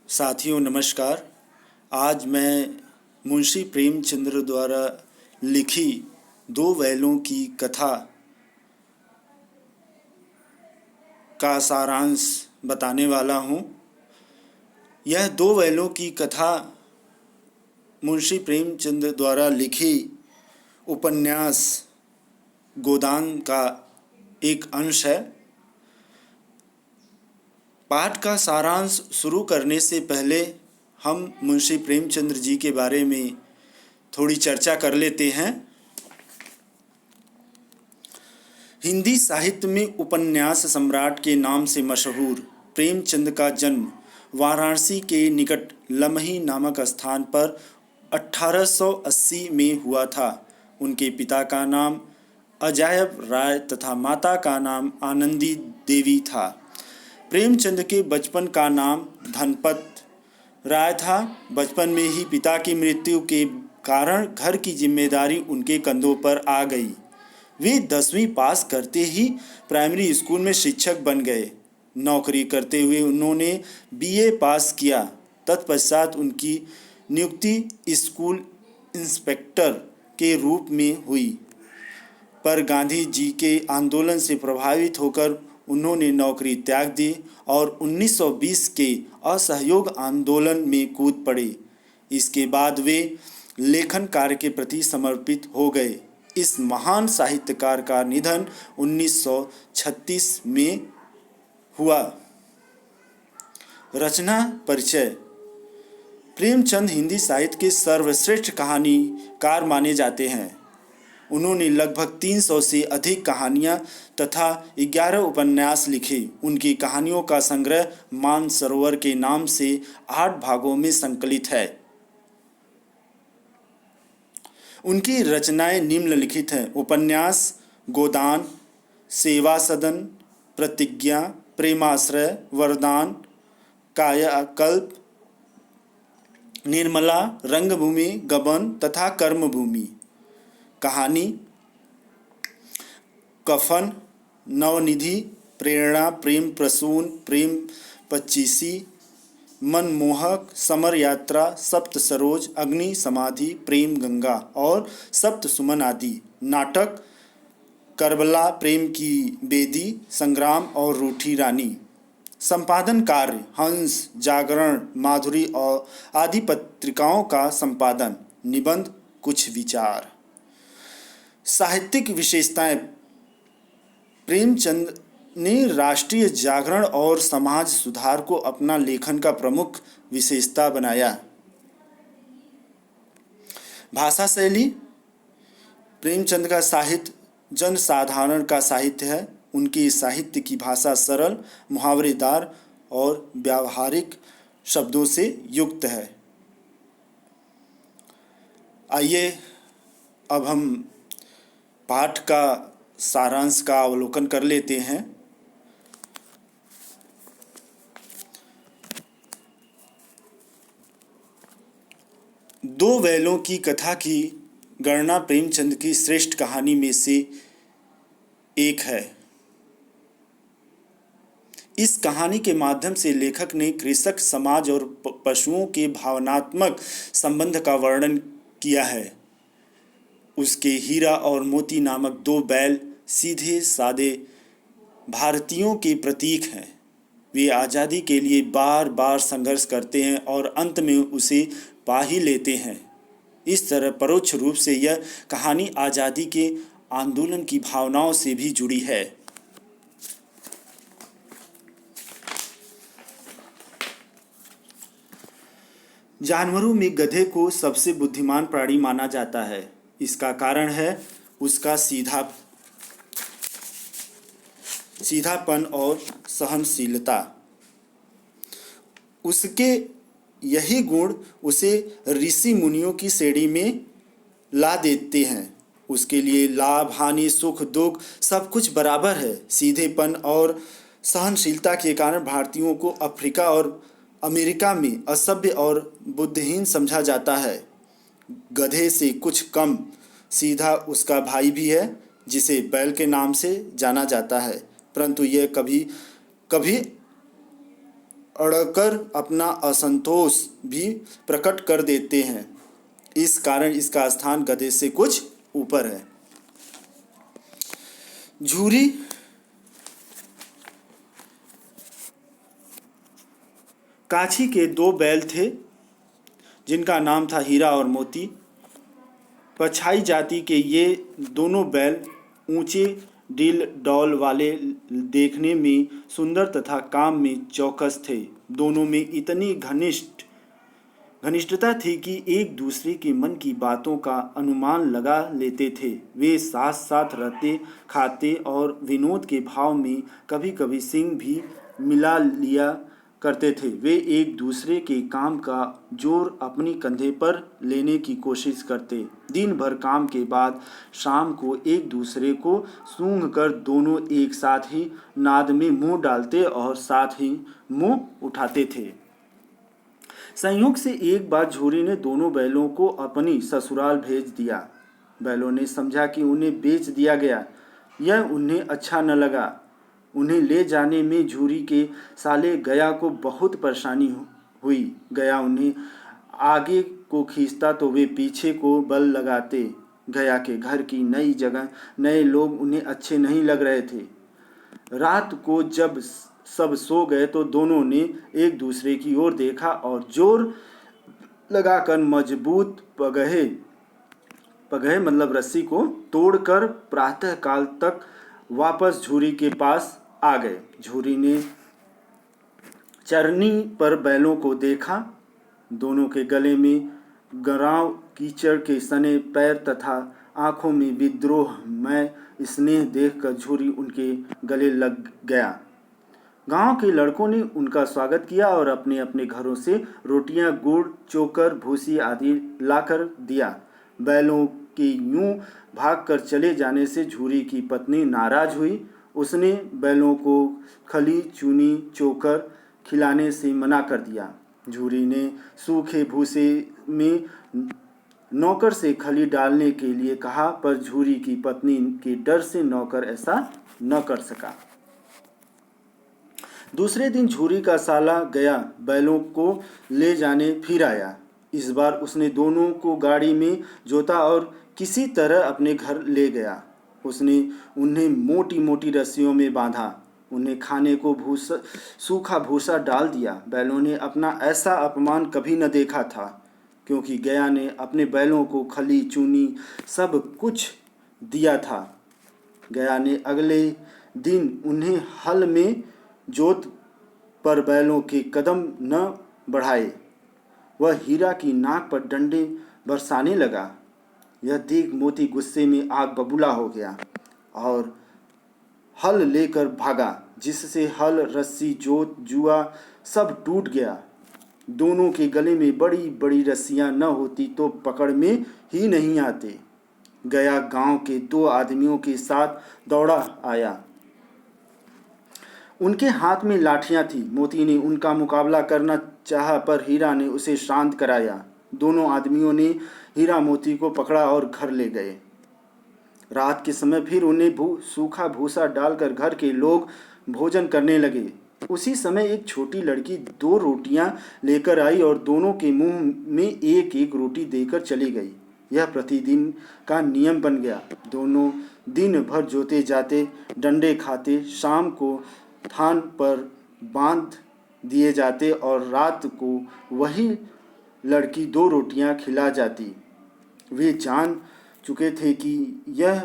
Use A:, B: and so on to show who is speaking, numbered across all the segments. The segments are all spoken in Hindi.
A: साथियों नमस्कार। आज मैं मुंशी प्रेमचंद्र द्वारा लिखी दो बैलों की कथा का सारांश बताने वाला हूँ। यह दो बैलों की कथा मुंशी प्रेमचंद्र द्वारा लिखी उपन्यास गोदान का एक अंश है। पाठ का सारांश शुरू करने से पहले हम मुंशी प्रेमचंद्र जी के बारे में थोड़ी चर्चा कर लेते हैं। हिंदी साहित्य में उपन्यास सम्राट के नाम से मशहूर प्रेमचंद का जन्म वाराणसी के निकट लमही नामक स्थान पर 1880 में हुआ था। उनके पिता का नाम अजायब राय तथा माता का नाम आनंदी देवी था। प्रेमचंद के बचपन का नाम धनपत राय था। बचपन में ही पिता की मृत्यु के कारण घर की जिम्मेदारी उनके कंधों पर आ गई। वे 10वीं पास करते ही प्राइमरी स्कूल में शिक्षक बन गए। नौकरी करते हुए उन्होंने बीए पास किया। तत्पश्चात उनकी नियुक्ति स्कूल इंस्पेक्टर के रूप में हुई, पर गांधी जी के आंदोलन से प्रभावित होकर उन्होंने नौकरी त्याग दी और 1920 के असहयोग आंदोलन में कूद पड़े। इसके बाद वे लेखन कार्य के प्रति समर्पित हो गए। इस महान साहित्यकार का निधन 1936 में हुआ। रचना परिचय। प्रेमचंद हिंदी साहित्य के सर्वश्रेष्ठ कहानीकार माने जाते हैं। उन्होंने लगभग 300 से अधिक कहानियाँ तथा 11 उपन्यास लिखे। उनकी कहानियों का संग्रह मानसरोवर के नाम से 8 भागों में संकलित है। उनकी रचनाएं निम्नलिखित हैं: उपन्यास गोदान, सेवा सदन, प्रतिज्ञा, प्रेमाश्रय, वरदान, कायाकल्प, निर्मला, रंगभूमि, गबन तथा कर्मभूमि। कहानी: कफन, नवनिधि, प्रेरणा, प्रेम प्रसून, प्रेम पच्चीसी, मनमोहक, समर यात्रा, सप्त सरोज, अग्नि समाधि, प्रेम गंगा और सप्त सुमन आदि। नाटक: करबला, प्रेम की बेदी, संग्राम और रूठी रानी। संपादन कार्य: हंस, जागरण, माधुरी और आदि पत्रिकाओं का संपादन। निबंध: कुछ विचार। साहित्यिक विशेषताएं: प्रेमचंद ने राष्ट्रीय जागरण और समाज सुधार को अपना लेखन का प्रमुख विशेषता बनाया। भाषा शैली: प्रेमचंद का साहित्य जनसाधारण का साहित्य है। उनके साहित्य की भाषा सरल, मुहावरेदार और व्यावहारिक शब्दों से युक्त है। आइए अब हम पाठ का सारांश का अवलोकन कर लेते हैं। दो बैलों की कथा की गणना प्रेमचंद की श्रेष्ठ कहानी में से एक है। इस कहानी के माध्यम से लेखक ने कृषक समाज और पशुओं के भावनात्मक संबंध का वर्णन किया है। उसके हीरा और मोती नामक दो बैल सीधे सादे भारतीयों के प्रतीक हैं। वे आज़ादी के लिए बार बार संघर्ष करते हैं और अंत में उसे पा ही लेते हैं। इस तरह परोक्ष रूप से यह कहानी आज़ादी के आंदोलन की भावनाओं से भी जुड़ी है। जानवरों में गधे को सबसे बुद्धिमान प्राणी माना जाता है। इसका कारण है उसका सीधापन और सहनशीलता। उसके यही गुण उसे ऋषि मुनियों की श्रेणी में ला देते हैं। उसके लिए लाभ, हानि, सुख, दुख सब कुछ बराबर है। सीधेपन और सहनशीलता के कारण भारतीयों को अफ्रीका और अमेरिका में असभ्य और बुद्धिहीन समझा जाता है। गधे से कुछ कम सीधा उसका भाई भी है, जिसे बैल के नाम से जाना जाता है, परंतु यह कभी कभी अड़कर अपना असंतोष भी प्रकट कर देते हैं। इस कारण इसका स्थान गधे से कुछ ऊपर है। झूरी काछी के दो बैल थे जिनका नाम था हीरा और मोती। पछाई जाति के ये दोनों बैल ऊंचे डील डौल वाले, देखने में सुंदर तथा काम में चौकस थे। दोनों में इतनी घनिष्ठता थी कि एक दूसरे के मन की बातों का अनुमान लगा लेते थे। वे साथ साथ रहते, खाते और विनोद के भाव में कभी कभी सिंह भी मिला लिया करते थे। वे एक दूसरे के काम का जोर अपनी कंधे पर लेने की कोशिश करते। दिन भर काम के बाद शाम को एक दूसरे को सूंघ कर दोनों एक साथ ही नाद में मुंह डालते और साथ ही मुंह उठाते थे। संयोग से एक बार झूरी ने दोनों बैलों को अपनी ससुराल भेज दिया। बैलों ने समझा कि उन्हें बेच दिया गया। यह उन्हें अच्छा न लगा। उन्हें ले जाने में झूरी के साले गया को बहुत परेशानी हुई। गया उन्हें आगे को खींचता तो वे पीछे को बल लगाते। गया के घर की नई जगह, नए लोग उन्हें अच्छे नहीं लग रहे थे। रात को जब सब सो गए तो दोनों ने एक दूसरे की ओर देखा और जोर लगाकर मजबूत पगहे मतलब रस्सी को तोड़कर प्रातः काल तक वापस झूरी के पास आ गए। झूरी ने चरनी पर बैलों को देखा। दोनों के गले में गराव, कीचड़ के सने पैर तथा आंखों में विद्रोहमय स्नेह देखकर झूरी उनके गले लग गया। गांव के लड़कों ने उनका स्वागत किया और अपने अपने घरों से रोटियां, गुड़, चोकर, भूसी आदि लाकर दिया। बैलों के यूं भागकर चले जाने से झूरी की पत्नी नाराज हुई। उसने बैलों को खली, चूनी, चोकर खिलाने से मना कर दिया। झूरी ने सूखे भूसे में नौकर से खली डालने के लिए कहा, पर झूरी की पत्नी के डर से नौकर ऐसा न कर सका। दूसरे दिन झूरी का साला गया बैलों को ले जाने फिर आया। इस बार उसने दोनों को गाड़ी में जोता और किसी तरह अपने घर ले गया। उसने उन्हें मोटी मोटी रस्सियों में बांधा। उन्हें खाने को सूखा भूसा डाल दिया। बैलों ने अपना ऐसा अपमान कभी न देखा था, क्योंकि गया ने अपने बैलों को खली, चूनी सब कुछ दिया था। गया ने अगले दिन उन्हें हल में जोत पर बैलों के कदम न बढ़ाए। वह हीरा की नाक पर डंडे बरसाने लगा। यह देख मोती गुस्से में आग बबूला हो गया और हल लेकर भागा, जिससे हल, रस्सी, जोत, जुआ सब टूट गया। दोनों के गले में बड़ी बड़ी रस्सियां न होती तो पकड़ में ही नहीं आते। गया गांव के दो आदमियों के साथ दौड़ा आया। उनके हाथ में लाठियां थी। मोती ने उनका मुकाबला करना चाहा, पर हीरा ने उसे शांत कराया। दोनों आदमियों ने हीरा मोती को पकड़ा और घर ले गए। रात के समय फिर उन्हें सूखा भूसा डालकर घर के लोग भोजन करने लगे। उसी समय एक छोटी लड़की 2 रोटियां लेकर आई और दोनों के मुंह में एक एक रोटी देकर चली गई। यह प्रतिदिन का नियम बन गया। दोनों दिन भर जोते जाते, डंडे खाते, शाम को थान पर बांध दिए जाते और रात को वही लड़की 2 रोटियां खिला जाती। वे जान चुके थे कि यह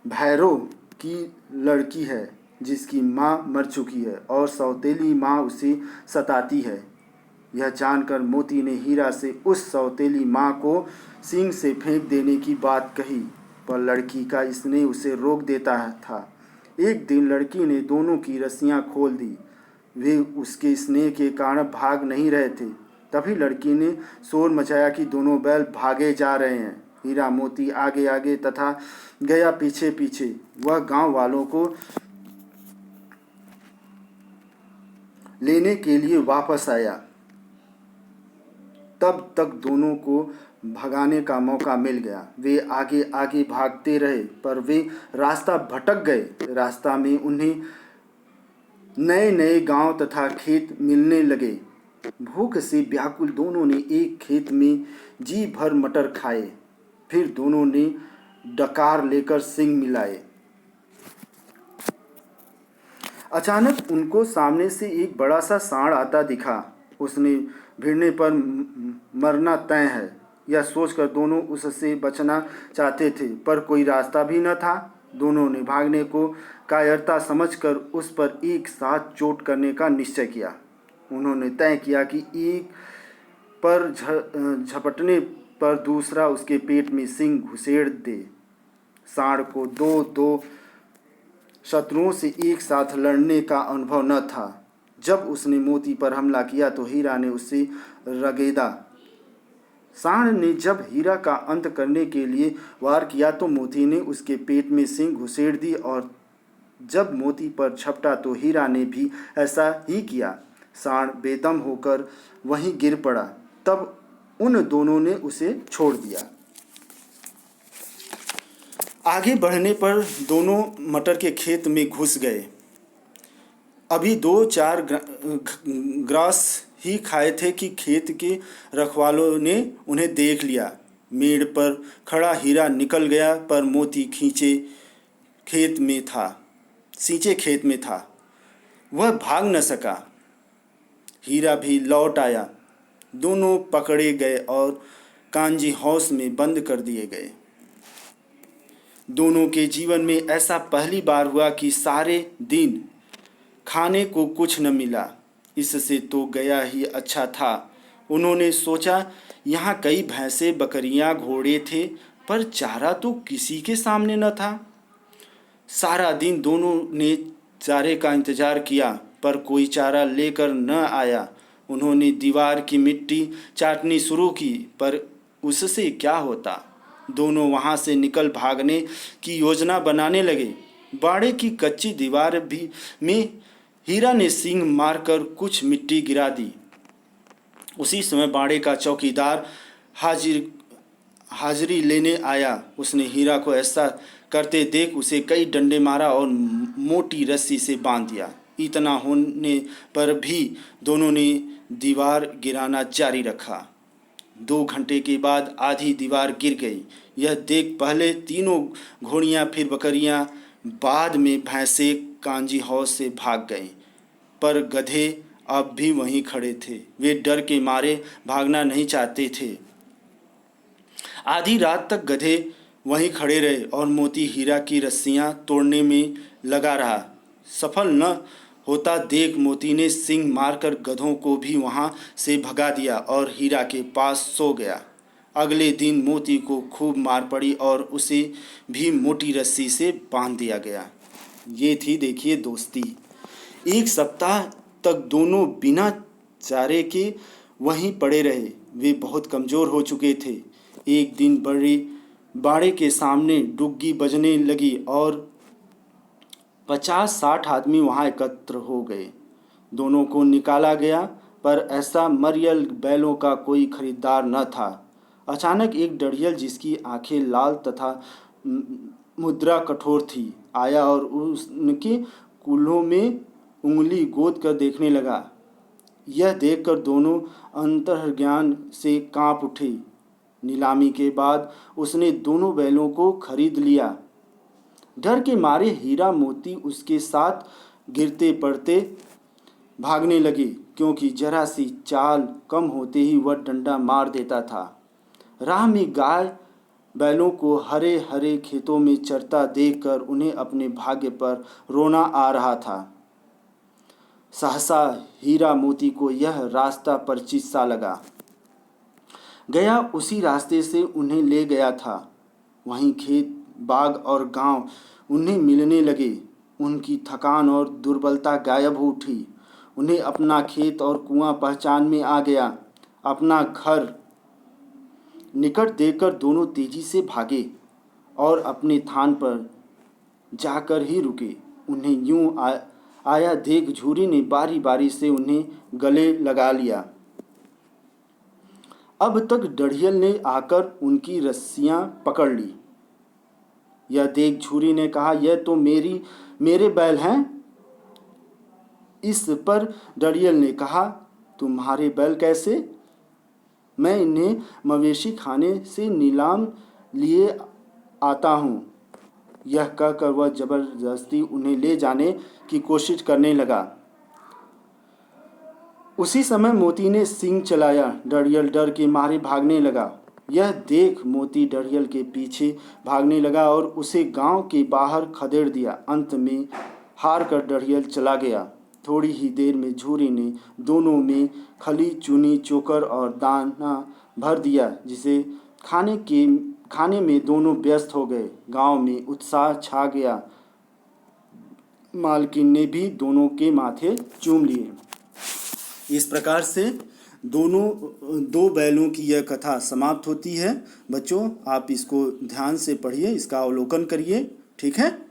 A: भैरव की लड़की है, जिसकी माँ मर चुकी है और सौतेली माँ उसे सताती है। यह जानकर मोती ने हीरा से उस सौतेली माँ को सींग से फेंक देने की बात कही, पर लड़की का स्नेह उसे रोक देता था। एक दिन लड़की ने दोनों की रस्सियां खोल दी। वे उसके स्नेह के कारण भाग नहीं रहे थे। तभी लड़की ने शोर मचाया कि दोनों बैल भागे जा रहे हैं। हीरा मोती आगे आगे तथा गया पीछे पीछे। वह गांव वालों को लेने के लिए वापस आया। तब तक दोनों को भगाने का मौका मिल गया। वे आगे आगे भागते रहे, पर वे रास्ता भटक गए। रास्ता में उन्हें नए नए गांव तथा खेत मिलने लगे। भूख से व्याकुल दोनों ने एक खेत में जी भर मटर खाए। फिर दोनों ने डकार लेकर सिंग मिलाए। अचानक उनको सामने से एक बड़ा सा सांड आता दिखा। उसने भिड़ने पर मरना तय है, यह सोचकर दोनों उससे बचना चाहते थे, पर कोई रास्ता भी न था। दोनों ने भागने को कायरता समझकर उस पर एक साथ चोट करने का निश्चय किया। उन्होंने तय किया कि एक पर झपटने पर दूसरा उसके पेट में सिंग घुसेड़ दे। सांड को दो दो शत्रुओं से एक साथ लड़ने का अनुभव न था। जब उसने मोती पर हमला किया तो हीरा ने उसे रगेदा। सांड ने जब हीरा का अंत करने के लिए वार किया तो मोती ने उसके पेट में सिंग घुसेड़ दी, और जब मोती पर झपटा तो हीरा ने भी ऐसा ही किया। सांड बेदम होकर वहीं गिर पड़ा। तब उन दोनों ने उसे छोड़ दिया। आगे बढ़ने पर दोनों मटर के खेत में घुस गए। अभी 2-4 ग्रास ही खाए थे कि खेत के रखवालों ने उन्हें देख लिया। मेड़ पर खड़ा हीरा निकल गया, पर मोती सींचे खेत में था। वह भाग न सका। हीरा भी लौट आया। दोनों पकड़े गए और कांजी हाउस में बंद कर दिए गए। दोनों के जीवन में ऐसा पहली बार हुआ कि सारे दिन खाने को कुछ न मिला। इससे तो गया ही अच्छा था। उन्होंने सोचा, यहाँ कई भैंसें, बकरियां, घोड़े थे, पर चारा तो किसी के सामने न था। सारा दिन दोनों ने चारे का इंतजार किया, पर कोई चारा लेकर न आया। उन्होंने दीवार की मिट्टी चाटनी शुरू की, पर उससे क्या होता। दोनों वहां से निकल भागने की योजना बनाने लगे। बाड़े की कच्ची दीवार में हीरा ने सींग मारकर कुछ मिट्टी गिरा दी। उसी समय बाड़े का चौकीदार हाजिरी लेने आया। उसने हीरा को ऐसा करते देख उसे कई डंडे मारा और मोटी रस्सी से बांध दिया। इतना होने पर भी दोनों ने दीवार गिराना जारी रखा। 2 घंटे के बाद आधी दीवार गिर गई। यह देख पहले तीनों घोड़ियां, फिर बकरियां, बाद में भैंसे कांजी हाउस से भाग गईं, पर गधे अब भी वहीं खड़े थे। वे डर के मारे भागना नहीं चाहते थे। आधी रात तक गधे वहीं खड़े रहे और मोती हीरा की रस्सियां तोड़ने में लगा रहा। सफल न होता देख मोती ने सींग मारकर गधों को भी वहां से भगा दिया और हीरा के पास सो गया। अगले दिन मोती को खूब मार पड़ी और उसे भी मोटी रस्सी से बांध दिया गया। ये थी, देखिए दोस्ती। 1 सप्ताह तक दोनों बिना चारे के वहीं पड़े रहे। वे बहुत कमज़ोर हो चुके थे। एक दिन बाड़े के सामने डुग्गी बजने लगी और 50-60 आदमी वहां एकत्र हो गए। दोनों को निकाला गया, पर ऐसा मरियल बैलों का कोई खरीदार न था। अचानक एक डढ़ियल, जिसकी आंखें लाल तथा मुद्रा कठोर थी, आया और उनके कूल्हों में उंगली गोद कर देखने लगा। यह देखकर दोनों अंतर्ज्ञान से कांप उठे। नीलामी के बाद उसने दोनों बैलों को खरीद लिया। डर के मारे हीरा मोती उसके साथ गिरते पड़ते भागने लगे, क्योंकि जरा सी चाल कम होते ही वह डंडा मार देता था। राह में गाय बैलों को हरे हरे खेतों में चरता देखकर उन्हें अपने भाग्य पर रोना आ रहा था। सहसा हीरा मोती को यह रास्ता परिचित सा लगा। गया उसी रास्ते से उन्हें ले गया था। वहीं खेत, बाग और गांव उन्हें मिलने लगे। उनकी थकान और दुर्बलता गायब हो उठी। उन्हें अपना खेत और कुआं पहचान में आ गया। अपना घर निकट देखकर दोनों तेजी से भागे और अपने थान पर जाकर ही रुके। उन्हें यूं आया देख झूरी ने बारी बारी से उन्हें गले लगा लिया। अब तक डढ़ियल ने आकर उनकी रस्सियां पकड़ ली। यह देख झूरी ने कहा, यह तो मेरे बैल हैं। इस पर डरियल ने कहा, तुम्हारे बैल कैसे? मैं इन्हें मवेशी खाने से नीलाम लिए आता हूँ। यह कहकर वह जबरदस्ती उन्हें ले जाने की कोशिश करने लगा। उसी समय मोती ने सींग चलाया। डरियल डर के मारे भागने लगा। यह देख मोती डरियल के पीछे भागने लगा और उसे गांव के बाहर खदेड़ दिया। अंत में हार कर डरियल चला गया। थोड़ी ही देर में झूरे ने दोनों में खली चूनी चोकर और दाना भर दिया, जिसे खाने में दोनों व्यस्त हो गए। गांव में उत्साह छा गया। मालकिन ने भी दोनों के माथे चूम लिए। इस प्रकार से दो बैलों की यह कथा समाप्त होती है। बच्चों, आप इसको ध्यान से पढ़िए, इसका अवलोकन करिए। ठीक है।